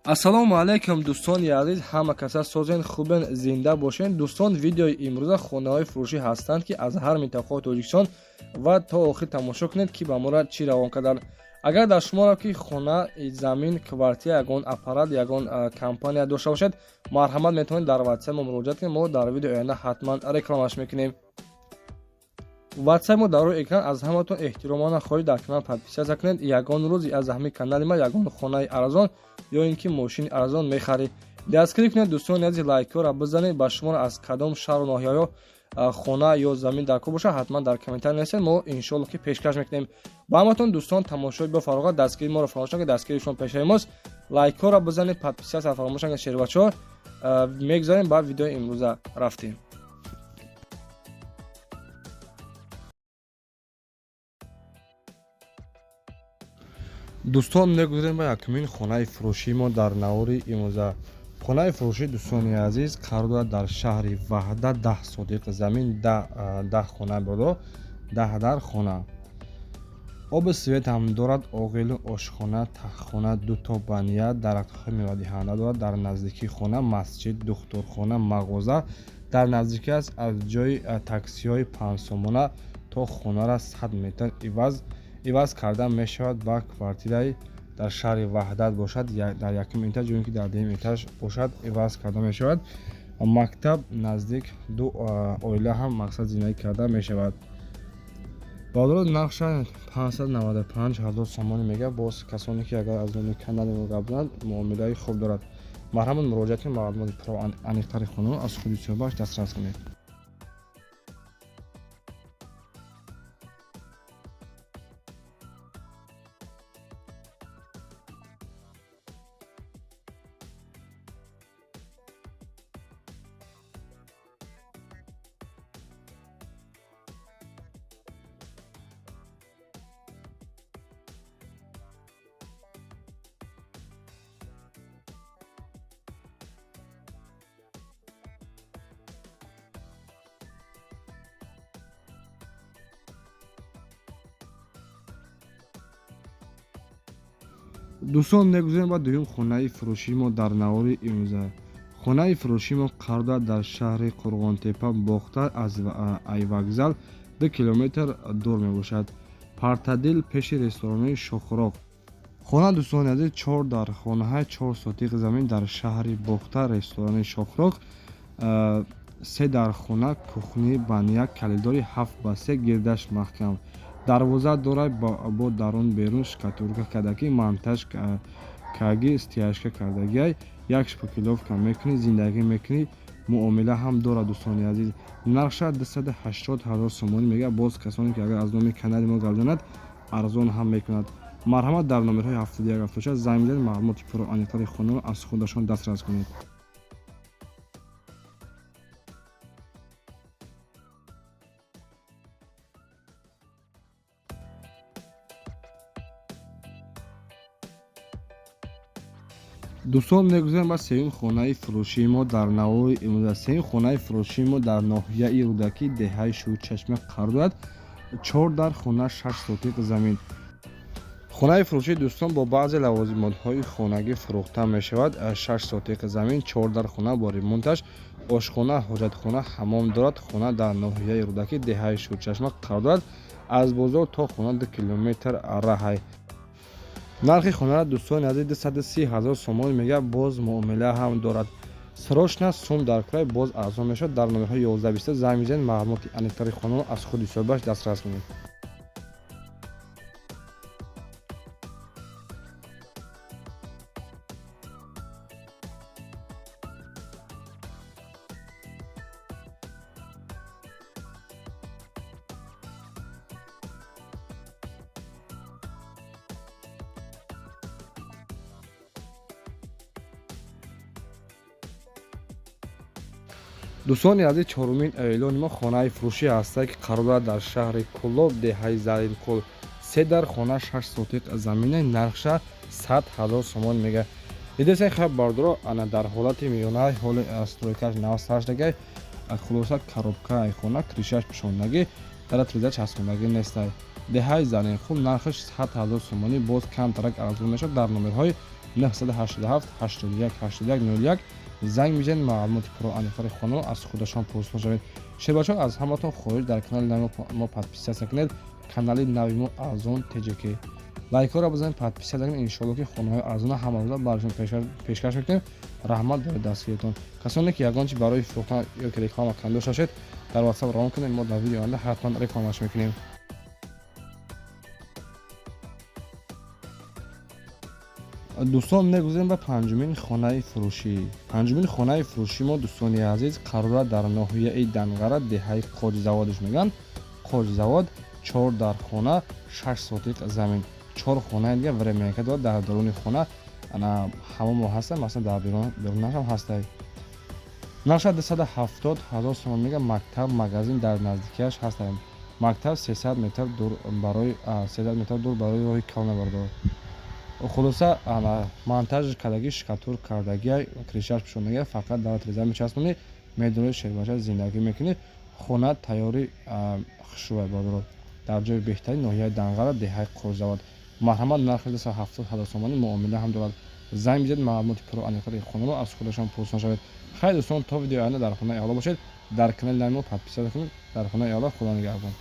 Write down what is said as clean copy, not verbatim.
ассалому алайкум дӯстони азиз, ҳама каса созен хубен, зинда бошен. дӯстон, видеои имрӯза хонаҳои фурӯшӣ ҳастанд ки аз ҳар минтақаҳои Тоҷикистон ва то охир тамошо кунед ки ба мора чӣ равон карданд. агар дар шуморо ки хона, замин, квартира, ягон аппарат, ягон компания дошта бошед, марҳамат метавонед дар ватсап мо муроҷиат кунед. мо дар видеои оянда ҳатман рекламаш мекунем. ватсап мо дар рӯи экран. аз ҳаматон эҳтиромона хоҳиш дар канал подписатсия кунед. ягон рӯзи аз ҳамин канали ма ягон хонаи арзон ё ин ки мошини арзон мехаред, дастгирӣ кунед. дӯстони азиз, лайкҳоро бизанед. ба шуморо аз кадом шаҳру ноҳияҳо хона ё замин дар кор бошад, ҳатман дар комментар нависед. мо иншоалло ки пешкаш мекунем. ба ҳаматон дӯстон, тамошои бафароғат, дастгирии моро фаромӯш накунед. дастгирии шумо пешаи мост. лайкҳоро бизанед, подписатсия фаромӯш накунед. шербачаҳо мегзарем ба видеои имрӯза рафтем. дӯстон, мегузарем ба якумин хонаи фурӯшии мо дар навори имрӯза. хонаи фурӯшӣ, дӯстони азиз, қарор дорад дар шаҳри Ваҳда 10 сотиқ замин, 10 хона бодо, 10 дар хона. оби свет ҳам дорад, оғилу ошхона, таххона, 2 то бания, дарахтҳои мевадиҳанда дорад. дар наздикии хона масҷид, духтурхона, мағоза дар наздикӣ аст. аз ҷои таксиҳои 5 сомона то хонара 100 метр иваз карда мешавад. ба квартираи дар шаҳри Ваҳдат бошад, дар якум этаж ё ин ки дар дуюм этаж бошад, иваз карда мешавад. мактаб наздик, 2 оила ҳам мақсад зиндагӣ карда мешавад. бодро нақша 595,000 сомонӣ мега. боз касоне ки агар аз номи канали мо гап занад, муомилаи хуб дорад. марҳамат, муроҷиат кунед. маълумоти пурра аниқтари хонаро аз худи сиёбахш дастрас кунед. дӯстон, мегузарем ба дуюм хонаи фурӯшии мо дар навори имрӯза. хонаи фурӯшии мо қарор дорад дар шаҳри Қурғонтепа, бохта аз айвокзал 2 километр дур мебошад. партадил пеши ресторанои Шохӯроғ. хона, дӯстони азиз, 4 дар хонаҳай 4 сотиқ замин дар шаҳри бохта, ресторанои Шохӯроғ. 3 дар хона, кухни, бания, калидори 7 ба 3, гирдаш маҳкам. дарвоза дорад бо дарун берун шкатурка кардагӣ, монтаж каги, стяжка кардагиай. як шпаклёвка мекунӣ, зиндагӣ мекунӣ. муомила ҳам дорад. дӯстони азиз, нарша 280,000 сомонӣ мега. боз касоне ки агар аз номи канали мо гап занад, арзон ҳам мекунад. марҳамат, дар номерҳои 7176 занг бизанед. маълумоти пурра аниқтари хонаро аз худашон дастрас кунед. дӯстон, мегузарем ба сеюм хонаи фурӯшии мо дар навори имрӯза. сеюм хонаи фурӯшии мо дар ноҳияи Рӯдакӣ, деҳаи Шӯрчашма қарор дорад. 4 дар хона, 6 сотиқ замин. хонаи фурӯшӣ, дӯстон, бо баъзе лавозимотҳои хонагӣ фурӯхта мешавад. 6 сотиқ замин, 4 дар хона бо ремонташ, ошхона, ҳоҷатхона, ҳаммом дорад. хона дар ноҳияи Рӯдакӣ, деҳаи Шӯрчашма қарор дорад. аз бозор то хона 2 километр раҳай. нархи хонаро, дӯстони азиз, 230,000 сомон мега. боз муомила ҳам дорад. срочна сум дар край боз арзон мешавад. дар номерҳои 1123 занг бизанед. маълумоти аниқтари хонаро аз худи сиёбахш дастрас кунед. дӯстони азиз, чорумин эълони мо хонаи фурӯшӣ ҳастад ки қарор дорад дар шаҳри Кӯлоб, деҳаи Заринқул. 3 дар хона, 6 сотиқ замина. нарша 100,000 сомон мега. дидесен хаб бардоро ана дар ҳолати миёнаи ҳоли стройкаш 90 дагай. хулоса коробкаи хона, кришаш пӯшондагӣ, дара тризач ҳаскондагӣ нестай. деҳаи Заринқул, нархаш 100,000 сомонӣ. боз камтарак арзон мешавад. дар номерҳои 987 81 81 01 занг мезанед, маълумоти пурро аниқари хонаро аз худашон пурсида шавед. Шербачон аз ҳаматон хоҳиш дар канали нави мо подписатсия кунед. Канали нави мо арзон TJK. лайкҳоро бизанед, подписия кунед. Иншоалло ки хонаҳои арзона ҳамарӯза барашон пешкаш мекунем. раҳмат дар дастгиритон. касоне ки ягон чи барои фурӯхтан ё ки реклама кунанда доштан бошед, дар WhatsApp равон кунед. мо дар видеои оянда ҳатман рекламаш мекунем. дӯстон, мегузарем ба панҷумин хонаи фурӯшӣ. Панҷумин хонаи фурӯшӣ мо, дӯстони азиз, қарора дар ноҳияи Данғара, деҳаи Қоҷизаводиш мегӯянд. Қоҷизавод 4 дар хона, 6 сотиқ замин. 4 хонаи дига времяка дорад. Дар даруни хона ҳамон мо ҳастад, масалан дар берунаш ҳам ҳастад. нақша 270 000 сомон мега. мактаб, магазин дар наздикиаш ҳастанд. мактаб 300 метр дур барои роҳи Калонабардор. хулоса монтаж кардагӣ, шкатур кардагӣ, кришаш пӯшондагӣ фақат дар треза мечаспонӣ, медурои шербача зиндагӣ мекунӣ. хона тайёри хушрӯб бодро дар ҷои беҳтарин ноҳияи Данғара, деҳаи Қоҷизавод. марҳамат, нархи 270 000 сомонӣ муомила ҳам дорад. занг бизанед, маълумоти пурро аниқари хонаро аз худашон пурсида шавед. хайр дӯстон, то видеои оянда дар хонаи аъло бошед. дар канали нави мо подписия кунед. дар хонаи аъло худо нигаҳбон.